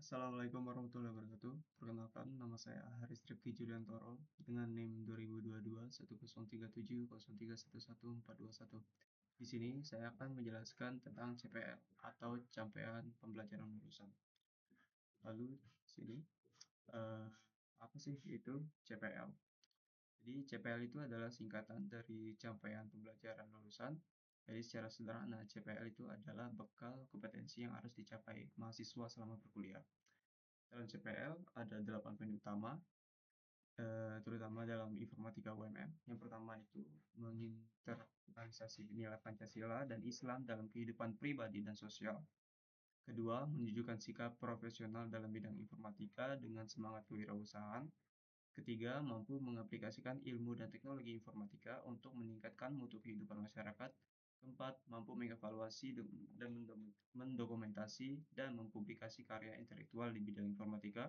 Assalamualaikum warahmatullahi wabarakatuh. Perkenalkan, nama saya Haris Rifki Juliantoro dengan NIM 2022 1031031141. Di sini saya akan menjelaskan tentang CPL atau Capaian Pembelajaran Lulusan. Lalu di sini eh, apa sih itu CPL? Jadi CPL itu adalah singkatan dari Capaian Pembelajaran Lulusan. Jadi secara sederhana, CPL itu adalah bekal kompetensi yang harus dicapai mahasiswa selama berkuliah. Dalam CPL ada 8 poin utama, terutama dalam informatika UMM. Yang pertama itu menginternalisasi nilai Pancasila dan Islam dalam kehidupan pribadi dan sosial. Kedua, menunjukkan sikap profesional dalam bidang informatika dengan semangat kewirausahaan. Ketiga, mampu mengaplikasikan ilmu dan teknologi informatika untuk meningkatkan mutu kehidupan masyarakat. Keempat, mampu mengevaluasi dan mendokumentasi dan mempublikasi karya intelektual di bidang informatika.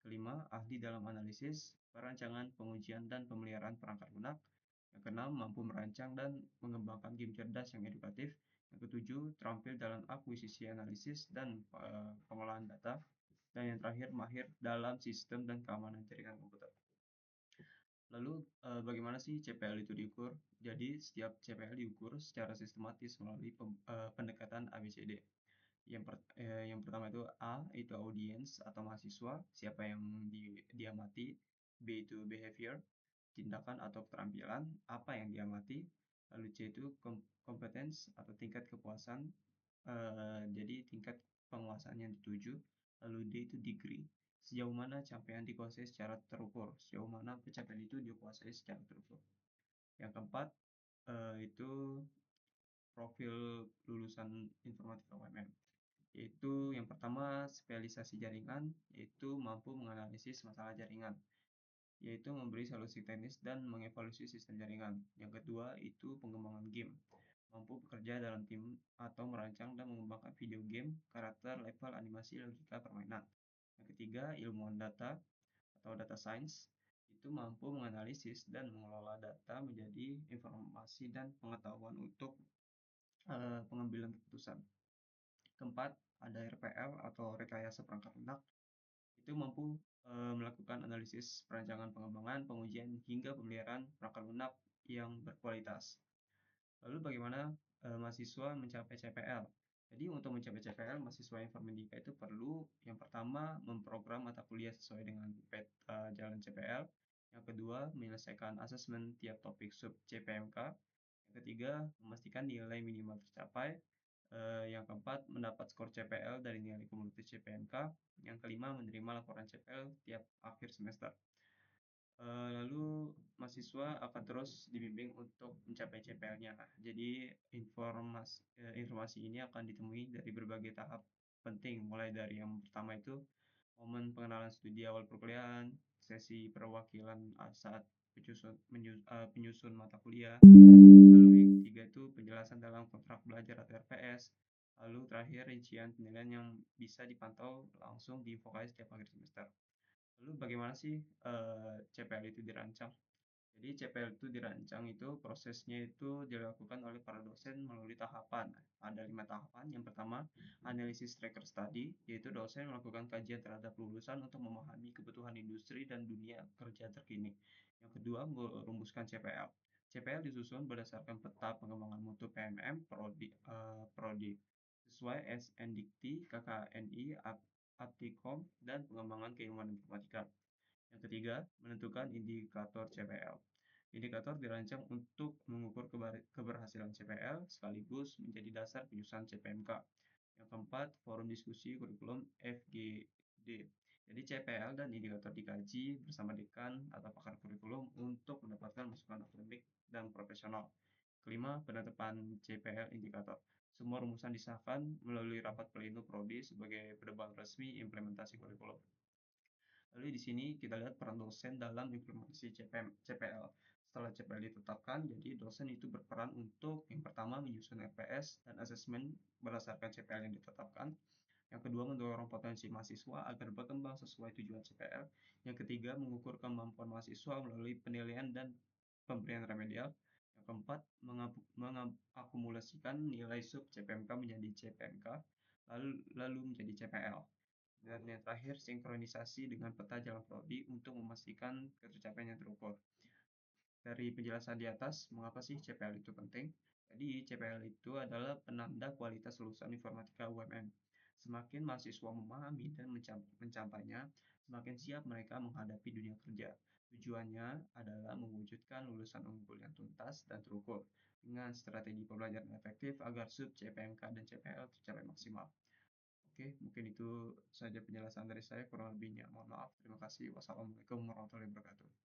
Kelima, ahli dalam analisis, perancangan, pengujian, dan pemeliharaan perangkat lunak. Yang keenam, mampu merancang dan mengembangkan game cerdas yang edukatif. Yang ketujuh, terampil dalam akuisisi analisis dan pengolahan data. Dan yang terakhir, mahir dalam sistem dan keamanan jaringan komputer. Lalu, bagaimana sih CPL itu diukur? Jadi, setiap CPL diukur secara sistematis melalui pendekatan ABCD. Yang pertama itu A, itu audience atau mahasiswa, siapa yang diamati. B itu behavior, tindakan atau keterampilan, apa yang diamati. Lalu C itu competence atau tingkat kepuasan, jadi tingkat penguasaan yang dituju. Lalu D itu degree, sejauh mana capaian dikuasai secara terukur, sejauh mana pencapaian itu dikuasai secara terukur. Yang keempat itu profil lulusan informatika UMM, yaitu yang pertama spesialisasi jaringan, yaitu mampu menganalisis masalah jaringan, yaitu memberi solusi teknis dan mengevaluasi sistem jaringan. Yang kedua itu pengembangan game, mampu bekerja dalam tim atau merancang dan mengembangkan video game, karakter, level, animasi, logika permainan. Yang ketiga ilmuwan data atau data science, itu mampu menganalisis dan mengelola data menjadi informasi dan pengetahuan untuk pengambilan keputusan. Keempat, ada RPL atau rekayasa perangkat lunak, itu mampu melakukan analisis, perancangan, pengembangan, pengujian, hingga pemeliharaan perangkat lunak yang berkualitas. Lalu bagaimana mahasiswa mencapai CPL? Jadi untuk mencapai CPL, mahasiswa informatika itu perlu yang pertama memprogram mata kuliah sesuai dengan peta jalan CPL. Yang kedua, menyelesaikan asesmen tiap topik sub CPMK. Yang ketiga, memastikan nilai minimal tercapai. Yang keempat, mendapat skor CPL dari nilai kumulatif CPMK. Yang kelima, menerima laporan CPL tiap akhir semester. Lalu mahasiswa akan terus dibimbing untuk mencapai CPL-nya. Jadi informasi ini akan ditemui dari berbagai tahap penting, mulai dari yang pertama itu momen pengenalan studi awal perkuliahan, sesi perwakilan saat penyusun mata kuliah. Lalu yang ketiga itu penjelasan dalam kontrak belajar atau RPS. Lalu terakhir rincian penilaian yang bisa dipantau langsung di InfoKS setiap akhir semester. Lalu bagaimana sih CPL itu dirancang? Jadi CPL itu dirancang itu prosesnya itu dilakukan oleh para dosen melalui tahapan. Ada 5 tahapan. Yang pertama, analisis tracker study, yaitu dosen melakukan kajian terhadap lulusan untuk memahami kebutuhan industri dan dunia kerja terkini. Yang kedua, merumuskan CPL. CPL disusun berdasarkan peta pengembangan mutu PMM, Prodi sesuai SNDikti, KKNI, Aptikom, dan pengembangan keilmuan informatika. Yang ketiga, menentukan indikator CPL. Indikator dirancang untuk mengukur keberhasilan CPL sekaligus menjadi dasar penyusunan CPMK. Yang keempat, forum diskusi kurikulum FGD. Jadi CPL dan indikator dikaji bersama dekan atau pakar kurikulum untuk mendapatkan masukan akademik dan profesional. Kelima, penetapan CPL indikator. Semua rumusan disahkan melalui rapat pleno prodi sebagai pedoman resmi implementasi kurikulum. Lalu di sini kita lihat peran dosen dalam implementasi CPL. Setelah CPL ditetapkan, jadi dosen itu berperan untuk yang pertama menyusun RPS dan asesmen berdasarkan CPL yang ditetapkan. Yang kedua, mendorong potensi mahasiswa agar berkembang sesuai tujuan CPL. Yang ketiga, mengukur kemampuan mahasiswa melalui penilaian dan pemberian remedial. Yang keempat, mengakumulasikan nilai sub CPMK menjadi CPMK, lalu menjadi CPL. Dan yang terakhir, sinkronisasi dengan peta jalan prodi untuk memastikan tercapainya terukur. Dari penjelasan di atas, mengapa sih CPL itu penting? Jadi, CPL itu adalah penanda kualitas lulusan informatika UMM. Semakin mahasiswa memahami dan mencapainya, semakin siap mereka menghadapi dunia kerja. Tujuannya adalah mewujudkan lulusan unggul yang tuntas dan terukur dengan strategi pembelajaran efektif agar sub CPMK dan CPL tercapai maksimal. Oke, mungkin itu saja penjelasan dari saya. Kurang lebihnya, mohon maaf. Terima kasih. Wassalamualaikum warahmatullahi wabarakatuh.